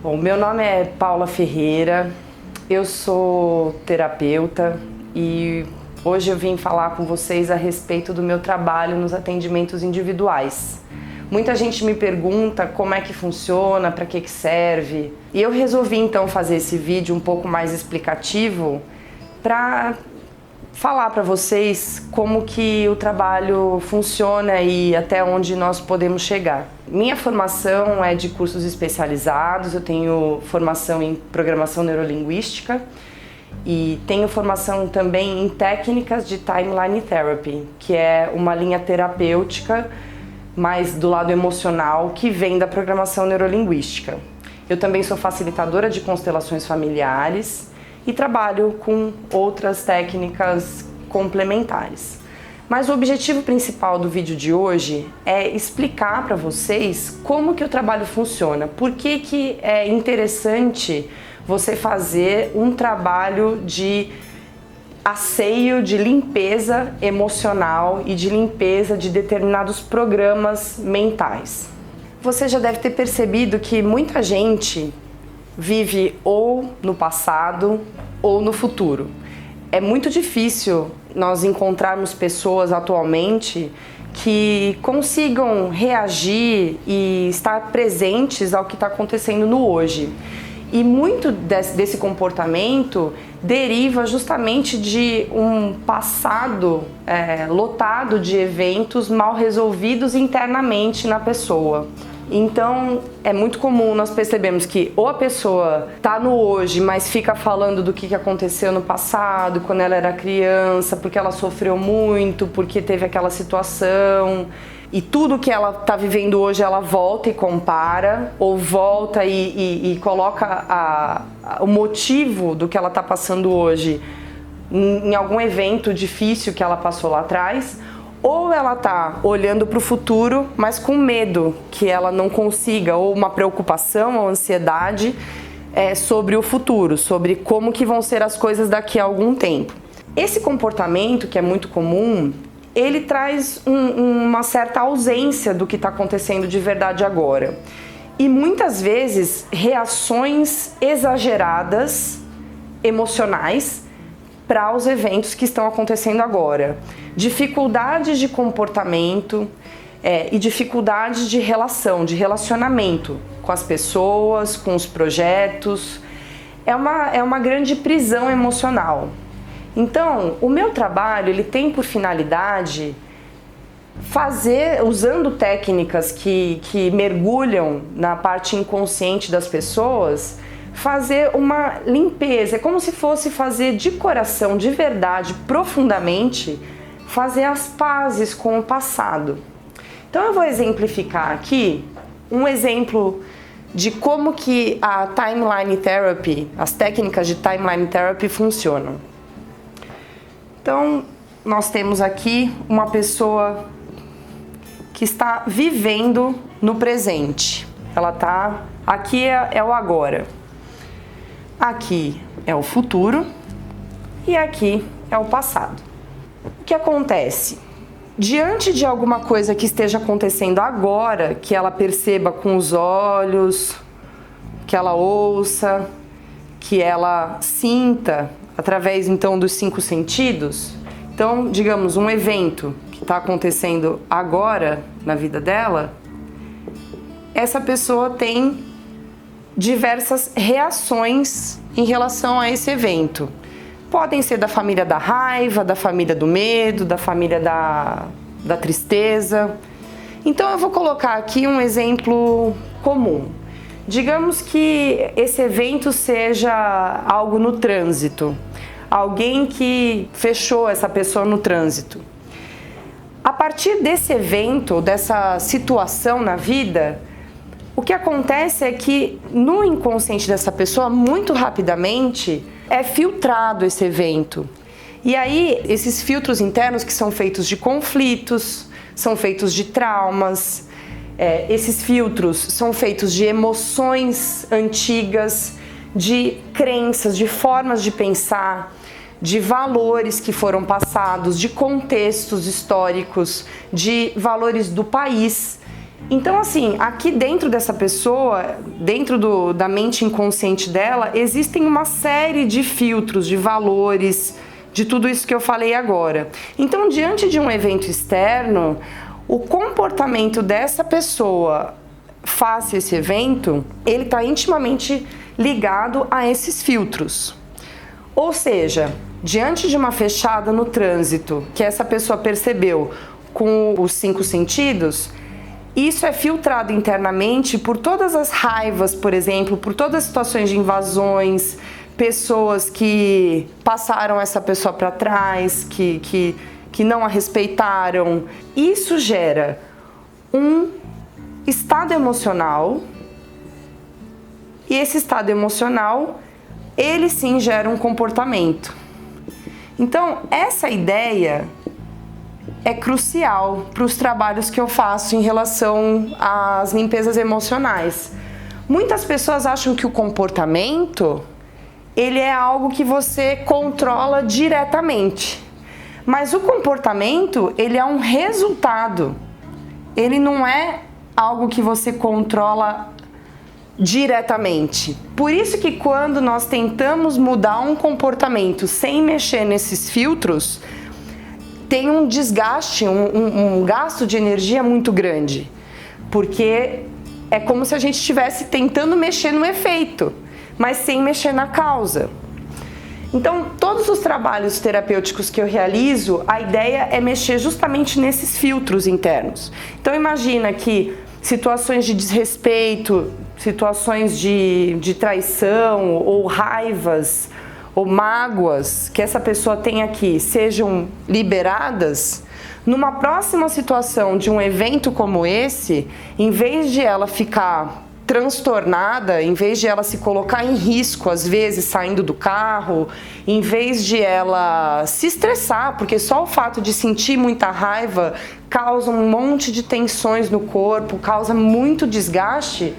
Bom, meu nome é Paula Ferreira, eu sou terapeuta e hoje eu vim falar com vocês a respeito do meu trabalho nos atendimentos individuais. Muita gente me pergunta como é que funciona, para que serve, e eu resolvi então fazer esse vídeo um pouco mais explicativo para falar para vocês como que o trabalho funciona e até onde nós podemos chegar. Minha formação é de cursos especializados, eu tenho formação em programação neurolinguística e tenho formação também em técnicas de timeline therapy, que é uma linha terapêutica mais do lado emocional que vem da programação neurolinguística. Eu também sou facilitadora de constelações familiares e trabalho com outras técnicas complementares. Mas o objetivo principal do vídeo de hoje é explicar para vocês como que o trabalho funciona, por que é interessante você fazer um trabalho de asseio, de limpeza emocional e de limpeza de determinados programas mentais. Você já deve ter percebido que muita gente vive ou no passado ou no futuro. É muito difícil nós encontrarmos pessoas atualmente que consigam reagir e estar presentes ao que está acontecendo no hoje. E muito desse comportamento deriva justamente de um passado lotado de eventos mal resolvidos internamente na pessoa. Então é muito comum nós percebemos que ou a pessoa está no hoje, mas fica falando do que aconteceu no passado, quando ela era criança, porque ela sofreu muito, porque teve aquela situação, e tudo que ela está vivendo hoje ela volta e compara, ou volta e coloca o motivo do que ela está passando hoje em algum evento difícil que ela passou lá atrás. Ou ela está olhando para o futuro, mas com medo que ela não consiga, ou uma preocupação ou ansiedade sobre o futuro, sobre como que vão ser as coisas daqui a algum tempo. Esse comportamento, que é muito comum, ele traz uma certa ausência do que está acontecendo de verdade agora. E muitas vezes reações exageradas, emocionais, para os eventos que estão acontecendo agora. Dificuldades de comportamento e dificuldades de relação, de relacionamento com as pessoas, com os projetos. É uma grande prisão emocional. Então, o meu trabalho ele tem por finalidade fazer, usando técnicas que mergulham na parte inconsciente das pessoas, fazer uma limpeza, é como se fosse fazer de coração, de verdade, profundamente, fazer as pazes com o passado. Então eu vou exemplificar aqui um exemplo de como que a timeline therapy, as técnicas de timeline therapy funcionam. Então nós temos aqui uma pessoa que está vivendo no presente. Ela está, aqui é o agora. Aqui é o futuro e aqui é o passado. O que acontece? Diante de alguma coisa que esteja acontecendo agora, que ela perceba com os olhos, que ela ouça, que ela sinta através então dos 5 sentidos. Então, digamos, um evento que está acontecendo agora na vida dela, essa pessoa tem diversas reações em relação a esse evento. Podem ser da família da raiva, da família do medo, da família da tristeza. Então eu vou colocar aqui um exemplo comum. Digamos que esse evento seja algo no trânsito. Alguém que fechou essa pessoa no trânsito. A partir desse evento, dessa situação na vida, o que acontece é que no inconsciente dessa pessoa, muito rapidamente, é filtrado esse evento. E aí, esses filtros internos que são feitos de conflitos, são feitos de traumas, esses filtros são feitos de emoções antigas, de crenças, de formas de pensar, de valores que foram passados, de contextos históricos, de valores do país. Então, assim, aqui dentro dessa pessoa, dentro da mente inconsciente dela, existem uma série de filtros, de valores, de tudo isso que eu falei agora. Então, diante de um evento externo, o comportamento dessa pessoa face a esse evento, ele está intimamente ligado a esses filtros. Ou seja, diante de uma fechada no trânsito que essa pessoa percebeu com os 5 sentidos, isso é filtrado internamente por todas as raivas, por exemplo, por todas as situações de invasões, pessoas que passaram essa pessoa para trás, que não a respeitaram. Isso gera um estado emocional, e esse estado emocional, ele sim gera um comportamento. Então, essa ideia é crucial para os trabalhos que eu faço em relação às limpezas emocionais. Muitas pessoas acham que o comportamento, ele é algo que você controla diretamente. Mas o comportamento, ele é um resultado. Ele não é algo que você controla diretamente. Por isso que quando nós tentamos mudar um comportamento sem mexer nesses filtros, tem um desgaste, um gasto de energia muito grande, porque é como se a gente estivesse tentando mexer no efeito, mas sem mexer na causa. Então, todos os trabalhos terapêuticos que eu realizo, a ideia é mexer justamente nesses filtros internos. Então, imagina que situações de desrespeito, situações de traição ou raivas ou mágoas que essa pessoa tem aqui sejam liberadas, numa próxima situação de um evento como esse, em vez de ela ficar transtornada, em vez de ela se colocar em risco, às vezes saindo do carro, em vez de ela se estressar, porque só o fato de sentir muita raiva causa um monte de tensões no corpo, causa muito desgaste,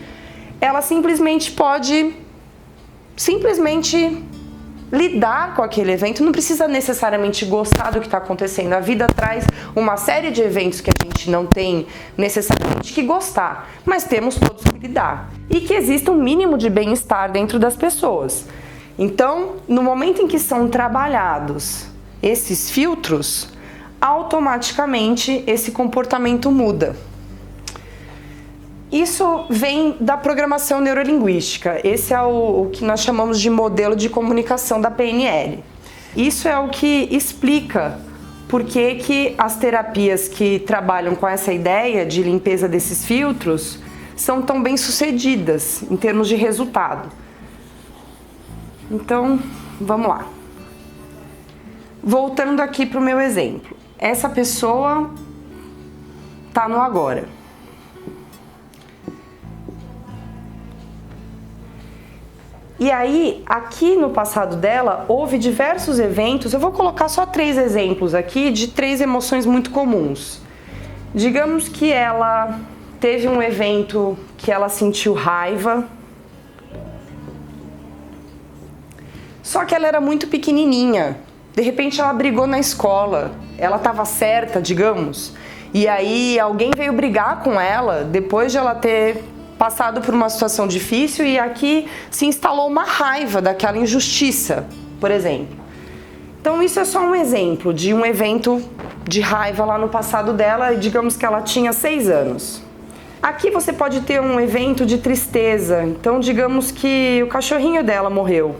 ela simplesmente pode lidar com aquele evento, não precisa necessariamente gostar do que está acontecendo. A vida traz uma série de eventos que a gente não tem necessariamente que gostar, mas temos todos que lidar. E que exista um mínimo de bem-estar dentro das pessoas. Então, no momento em que são trabalhados esses filtros, automaticamente esse comportamento muda. Isso vem da programação neurolinguística. Esse é o que nós chamamos de modelo de comunicação da PNL. Isso é o que explica por que as terapias que trabalham com essa ideia de limpeza desses filtros são tão bem sucedidas em termos de resultado. Então, vamos lá. Voltando aqui para o meu exemplo. Essa pessoa está no agora. E aí, aqui no passado dela, houve diversos eventos, eu vou colocar só 3 exemplos aqui de 3 emoções muito comuns. Digamos que ela teve um evento que ela sentiu raiva, só que ela era muito pequenininha, de repente ela brigou na escola, ela estava certa, digamos, e aí alguém veio brigar com ela depois de ela ter passado por uma situação difícil e aqui se instalou uma raiva daquela injustiça, por exemplo. Então isso é só um exemplo de um evento de raiva lá no passado dela, e digamos que ela tinha 6 anos. Aqui você pode ter um evento de tristeza, então digamos que o cachorrinho dela morreu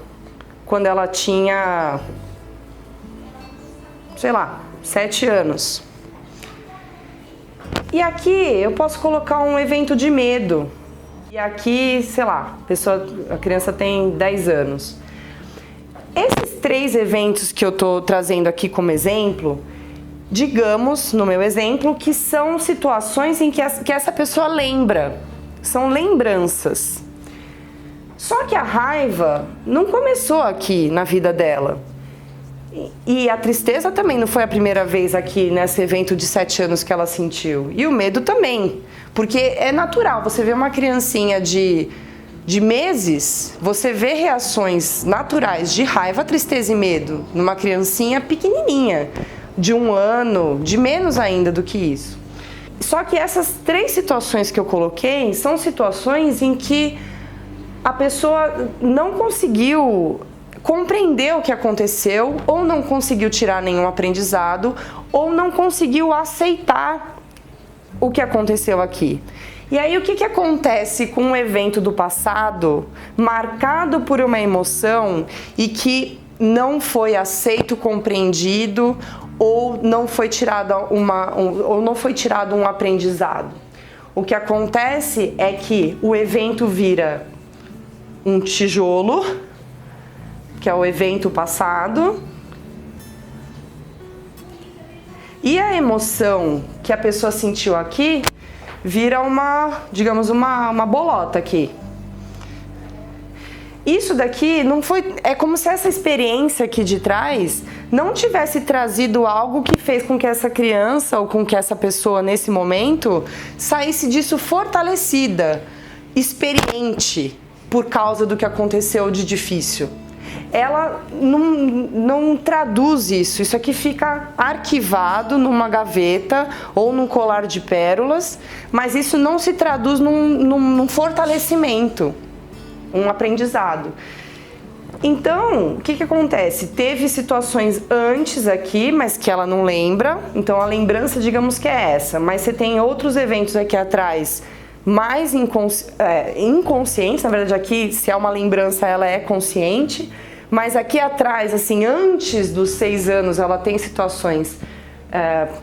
quando ela tinha, sei lá, 7 anos. E aqui eu posso colocar um evento de medo. E aqui, sei lá, a criança tem 10 anos. Esses 3 eventos que eu tô trazendo aqui como exemplo, digamos, no meu exemplo, que são situações em que essa pessoa lembra, são lembranças. Só que a raiva não começou aqui na vida dela. E a tristeza também não foi a primeira vez aqui nesse evento de 7 anos que ela sentiu. E o medo também. Porque é natural, você vê uma criancinha de meses, você vê reações naturais de raiva, tristeza e medo numa criancinha pequenininha, de 1 ano, de menos ainda do que isso. Só que essas 3 situações que eu coloquei são situações em que a pessoa não conseguiu compreender o que aconteceu, ou não conseguiu tirar nenhum aprendizado, ou não conseguiu aceitar o que aconteceu aqui. E aí o que acontece com um evento do passado marcado por uma emoção e que não foi aceito, compreendido, ou não foi tirado um aprendizado? O que acontece é que o evento vira um tijolo, que é o evento passado, e a emoção que a pessoa sentiu aqui vira digamos, uma bolota aqui. Isso daqui não foi... É como se essa experiência aqui de trás não tivesse trazido algo que fez com que essa criança ou com que essa pessoa, nesse momento, saísse disso fortalecida, experiente, por causa do que aconteceu de difícil. Ela não traduz isso. Isso aqui fica arquivado numa gaveta ou num colar de pérolas, mas isso não se traduz num fortalecimento, um aprendizado. Então, o que acontece? Teve situações antes aqui, mas que ela não lembra. Então, a lembrança, digamos que é essa. Mas você tem outros eventos aqui atrás mais inconscientes. Na verdade, aqui, se é uma lembrança, ela é consciente. Mas aqui atrás, assim, antes dos 6 anos, ela tem situações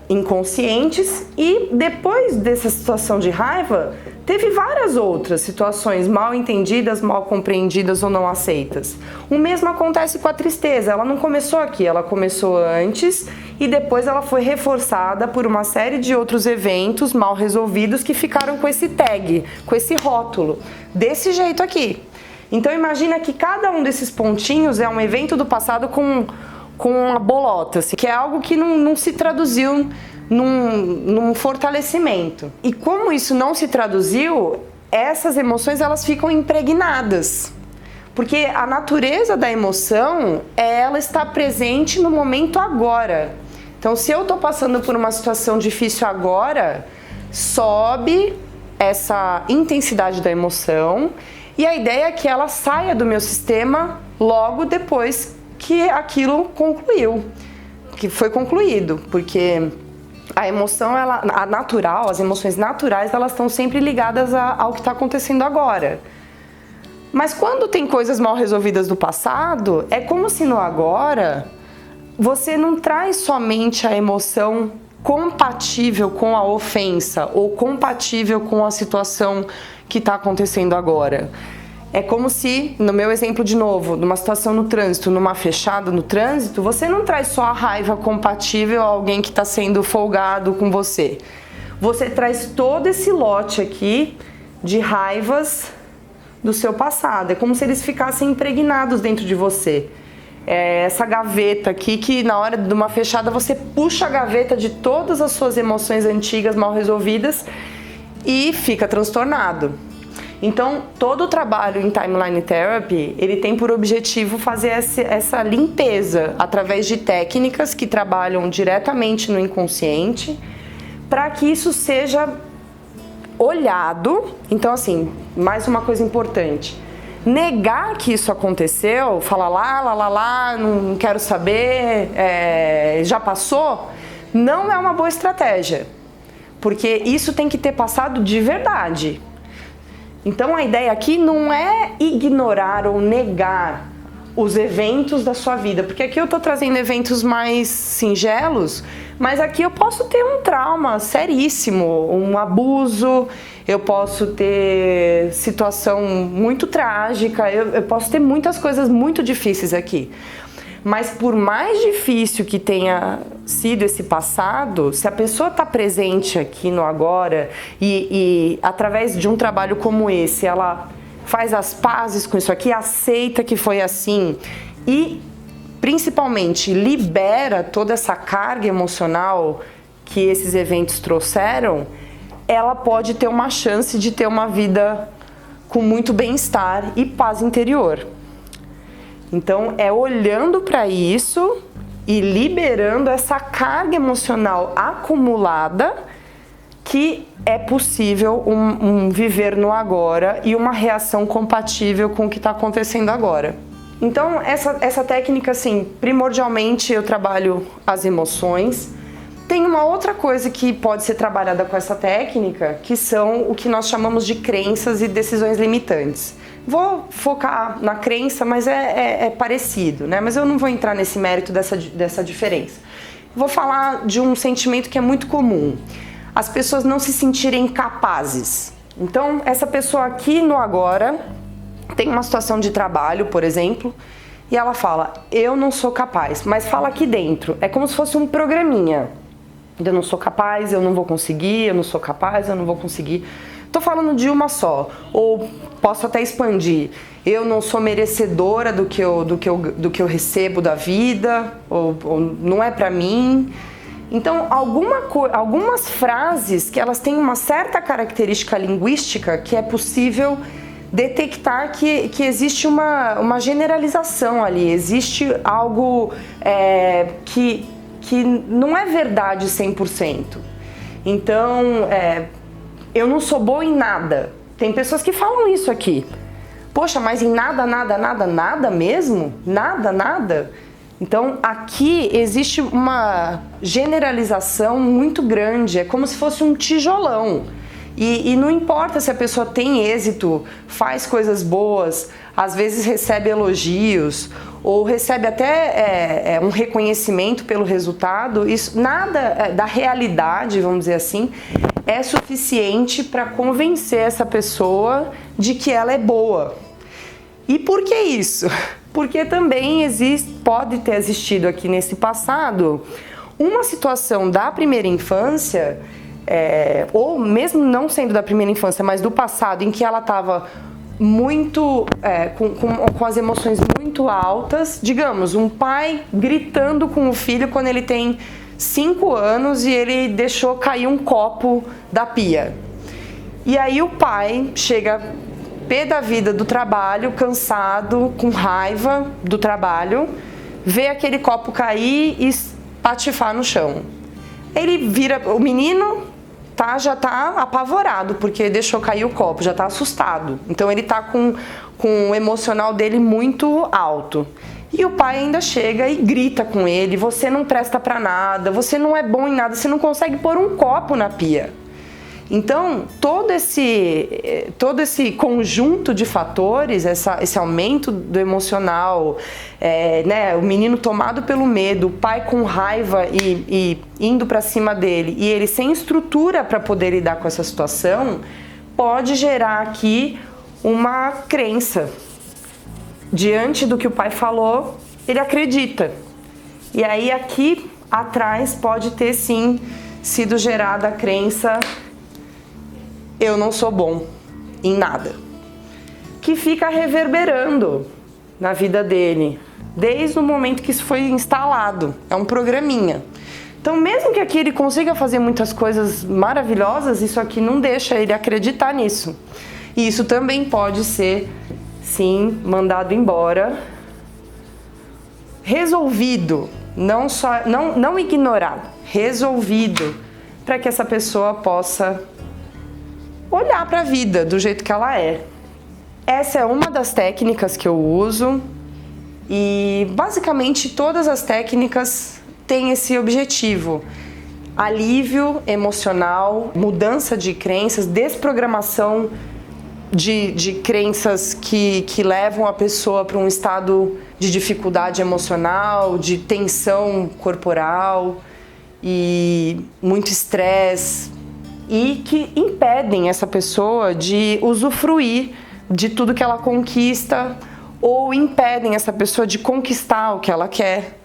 inconscientes. E depois dessa situação de raiva, teve várias outras situações mal entendidas, mal compreendidas ou não aceitas. O mesmo acontece com a tristeza. Ela não começou aqui, ela começou antes e depois ela foi reforçada por uma série de outros eventos mal resolvidos que ficaram com esse tag, com esse rótulo, desse jeito aqui. Então imagina que cada um desses pontinhos é um evento do passado com uma bolota, assim, que é algo que não se traduziu num fortalecimento. E como isso não se traduziu, essas emoções elas ficam impregnadas. Porque a natureza da emoção é ela estar presente no momento agora. Então, se eu estou passando por uma situação difícil agora, sobe essa intensidade da emoção e a ideia é que ela saia do meu sistema logo depois que aquilo concluiu, que foi concluído, porque a emoção, as emoções naturais, elas estão sempre ligadas ao que está acontecendo agora. Mas quando tem coisas mal resolvidas do passado, é como se no agora você não traz somente a emoção compatível com a ofensa ou compatível com a situação que está acontecendo agora. É como se, no meu exemplo de novo, numa situação no trânsito, numa fechada no trânsito, você não traz só a raiva compatível a alguém que está sendo folgado com você. Você traz todo esse lote aqui de raivas do seu passado. É como se eles ficassem impregnados dentro de você. É essa gaveta aqui que na hora de uma fechada você puxa a gaveta de todas as suas emoções antigas mal resolvidas e fica transtornado. Então, todo o trabalho em Timeline Therapy, ele tem por objetivo fazer essa limpeza através de técnicas que trabalham diretamente no inconsciente, para que isso seja olhado. Então, assim, mais uma coisa importante. Negar que isso aconteceu, falar lá, não quero saber, já passou, não é uma boa estratégia. Porque isso tem que ter passado de verdade. Então a ideia aqui não é ignorar ou negar os eventos da sua vida, porque aqui eu tô trazendo eventos mais singelos, mas aqui eu posso ter um trauma seríssimo, um abuso, eu posso ter situação muito trágica, eu posso ter muitas coisas muito difíceis aqui. Mas por mais difícil que tenha sido esse passado, se a pessoa está presente aqui no agora e através de um trabalho como esse, ela faz as pazes com isso aqui, aceita que foi assim e principalmente libera toda essa carga emocional que esses eventos trouxeram, ela pode ter uma chance de ter uma vida com muito bem-estar e paz interior. Então, é olhando para isso e liberando essa carga emocional acumulada que é possível um viver no agora e uma reação compatível com o que está acontecendo agora. Então, essa técnica, assim, primordialmente eu trabalho as emoções. Tem uma outra coisa que pode ser trabalhada com essa técnica, que são o que nós chamamos de crenças e decisões limitantes. Vou focar na crença, mas é parecido, né? Mas eu não vou entrar nesse mérito dessa diferença. Vou falar de um sentimento que é muito comum. As pessoas não se sentirem capazes. Então, essa pessoa aqui no agora tem uma situação de trabalho, por exemplo, e ela fala, eu não sou capaz, mas fala aqui dentro. É como se fosse um programinha. Eu não sou capaz, eu não vou conseguir, eu não sou capaz, eu não vou conseguir. Tô falando de uma só, ou posso até expandir. Eu não sou merecedora do que eu recebo da vida, ou não é pra mim. Então, algumas frases que elas têm uma certa característica linguística que é possível detectar que existe uma generalização ali, existe algo que não é verdade 100%. Então, eu não sou boa em nada. Tem pessoas que falam isso aqui. Poxa, mas em nada, nada, nada, nada mesmo? Nada, nada? Então, aqui existe uma generalização muito grande. É como se fosse um tijolão. E não importa se a pessoa tem êxito, faz coisas boas, às vezes recebe elogios, ou recebe até um reconhecimento pelo resultado, isso, nada da realidade, vamos dizer assim, é suficiente para convencer essa pessoa de que ela é boa. E por que isso? Porque também pode ter existido aqui nesse passado uma situação da primeira infância, ou mesmo não sendo da primeira infância, mas do passado, em que ela estava muito com as emoções muito altas. Digamos, um pai gritando com o filho quando ele tem 5 anos e ele deixou cair um copo da pia. E aí o pai chega pé da vida do trabalho, cansado, com raiva do trabalho, vê aquele copo cair e patifar no chão. Ele vira, o menino já tá apavorado, porque deixou cair o copo, já tá assustado. Então ele tá com o emocional dele muito alto. E o pai ainda chega e grita com ele, você não presta pra nada, você não é bom em nada, você não consegue pôr um copo na pia. Então, todo esse conjunto de fatores, esse aumento do emocional, o menino tomado pelo medo, o pai com raiva e indo para cima dele, e ele sem estrutura para poder lidar com essa situação, pode gerar aqui uma crença. Diante do que o pai falou, ele acredita. E aí aqui atrás pode ter sim sido gerada a crença, eu não sou bom em nada, que fica reverberando na vida dele, desde o momento que isso foi instalado. É um programinha. Então, mesmo que aqui ele consiga fazer muitas coisas maravilhosas, isso aqui não deixa ele acreditar nisso. E isso também pode ser, sim, mandado embora, resolvido, não ignorado, resolvido, para que essa pessoa possa olhar para a vida do jeito que ela é. Essa é uma das técnicas que eu uso e basicamente todas as técnicas têm esse objetivo: alívio emocional, mudança de crenças, desprogramação de crenças que levam a pessoa para um estado de dificuldade emocional, de tensão corporal e muito estresse, e que impedem essa pessoa de usufruir de tudo que ela conquista, ou impedem essa pessoa de conquistar o que ela quer,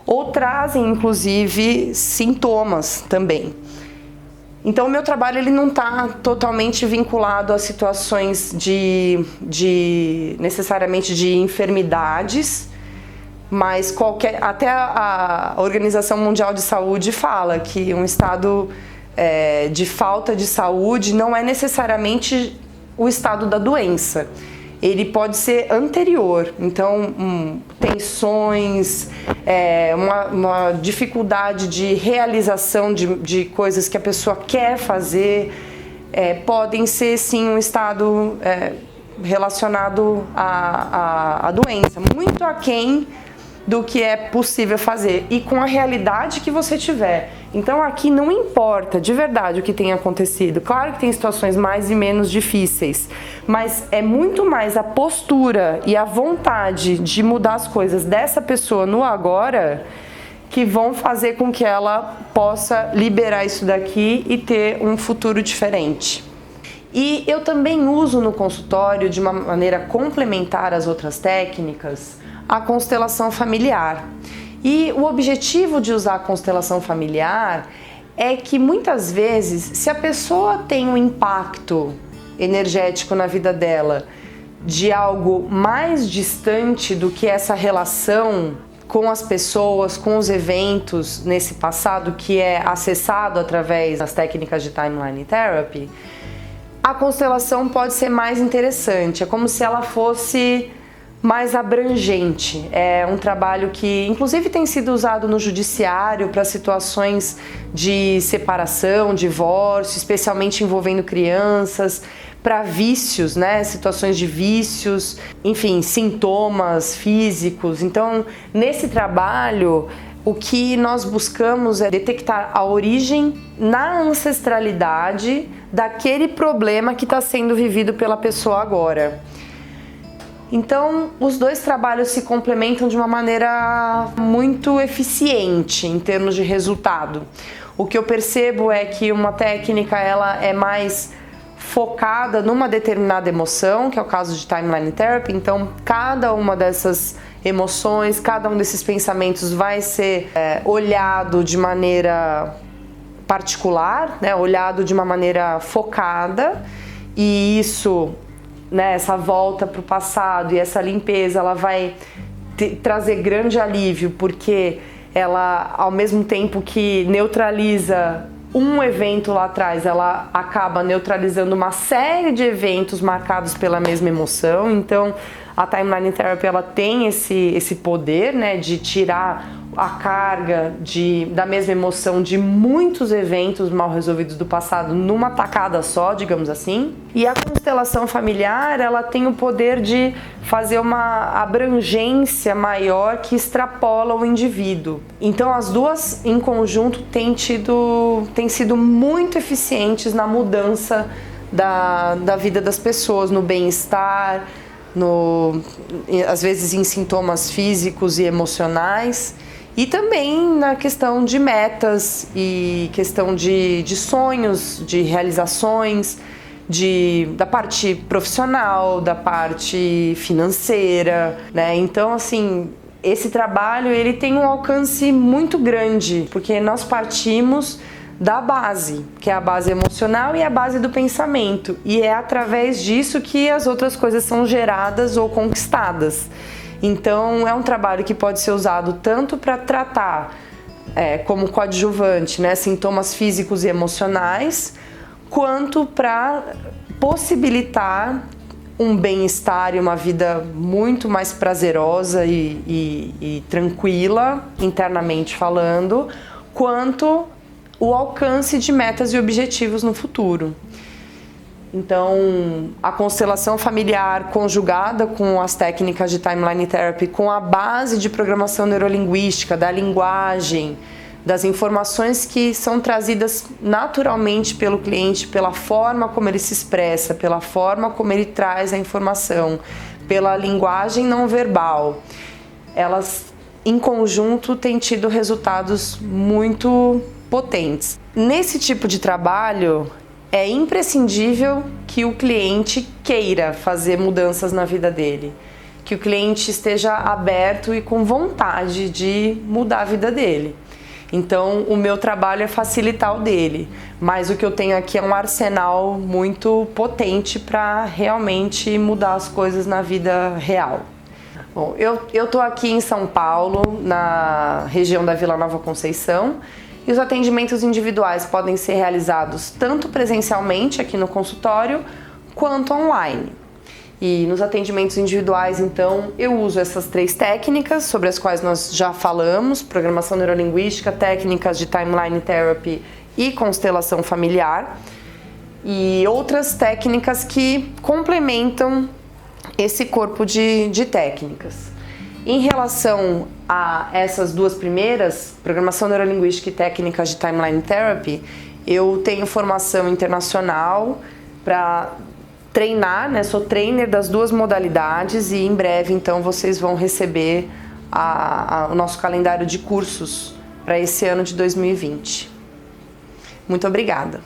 ou trazem inclusive sintomas também. Então o meu trabalho ele não está totalmente vinculado a situações necessariamente de enfermidades, mas até a Organização Mundial de Saúde fala que um estado de falta de saúde não é necessariamente o estado da doença. ele pode ser anterior, então tensões, uma dificuldade de realização de coisas que a pessoa quer fazer, podem ser sim um estado relacionado à doença, muito aquém do que é possível fazer e com a realidade que você tiver. Então aqui não importa de verdade o que tenha acontecido. Claro que tem situações mais e menos difíceis, mas é muito mais a postura e a vontade de mudar as coisas dessa pessoa no agora que vão fazer com que ela possa liberar isso daqui e ter um futuro diferente. E eu também uso no consultório, de uma maneira complementar às outras técnicas, a constelação familiar. E o objetivo de usar a constelação familiar é que muitas vezes, se a pessoa tem um impacto energético na vida dela de algo mais distante do que essa relação com as pessoas, com os eventos nesse passado que é acessado através das técnicas de Timeline Therapy, a constelação pode ser mais interessante. É como se ela fosse mais abrangente. É um trabalho que inclusive tem sido usado no judiciário para situações de separação, divórcio, especialmente envolvendo crianças, para vícios, né? Situações de vícios, enfim, sintomas físicos. Então, nesse trabalho, o que nós buscamos é detectar a origem na ancestralidade daquele problema que está sendo vivido pela pessoa agora. Então, os dois trabalhos se complementam de uma maneira muito eficiente em termos de resultado. O que eu percebo é que uma técnica ela é mais focada numa determinada emoção, que é o caso de Timeline Therapy. Então, cada uma dessas emoções, cada um desses pensamentos vai ser olhado de maneira particular, né? Olhado de uma maneira focada, e isso, né, essa volta para o passado e essa limpeza, ela vai trazer grande alívio, porque ela, ao mesmo tempo que neutraliza um evento lá atrás, ela acaba neutralizando uma série de eventos marcados pela mesma emoção. Então, a Timeline Therapy ela tem esse poder, né, de tirar a carga da mesma emoção de muitos eventos mal resolvidos do passado numa tacada só, digamos assim. E a constelação familiar, ela tem o poder de fazer uma abrangência maior que extrapola o indivíduo. Então as duas em conjunto têm sido muito eficientes na mudança da vida das pessoas, no bem-estar, às vezes em sintomas físicos e emocionais, e também na questão de metas e questão de sonhos, de realizações, da parte profissional, da parte financeira, né? Então, assim, esse trabalho ele tem um alcance muito grande, porque nós partimos da base, que é a base emocional e a base do pensamento, e é através disso que as outras coisas são geradas ou conquistadas. Então é um trabalho que pode ser usado tanto para tratar como coadjuvante, né, sintomas físicos e emocionais, quanto para possibilitar um bem-estar e uma vida muito mais prazerosa e tranquila, internamente falando, quanto o alcance de metas e objetivos no futuro. Então, a constelação familiar conjugada com as técnicas de Timeline Therapy, com a base de programação neurolinguística, da linguagem, das informações que são trazidas naturalmente pelo cliente, pela forma como ele se expressa, pela forma como ele traz a informação, pela linguagem não verbal, elas em conjunto têm tido resultados muito potentes. Nesse tipo de trabalho, é imprescindível que o cliente queira fazer mudanças na vida dele, que o cliente esteja aberto e com vontade de mudar a vida dele. Então, o meu trabalho é facilitar o dele, mas o que eu tenho aqui é um arsenal muito potente para realmente mudar as coisas na vida real. Bom, eu tô aqui em São Paulo, na região da Vila Nova Conceição, e os atendimentos individuais podem ser realizados tanto presencialmente aqui no consultório, quanto online. E nos atendimentos individuais, então, eu uso essas 3 técnicas sobre as quais nós já falamos: programação neurolinguística, técnicas de timeline therapy e constelação familiar, e outras técnicas que complementam esse corpo de técnicas. Em relação a essas 2 primeiras, programação neurolinguística e técnicas de timeline therapy, eu tenho formação internacional para treinar, né? Sou trainer das 2 modalidades e em breve então vocês vão receber o nosso calendário de cursos para esse ano de 2020. Muito obrigada!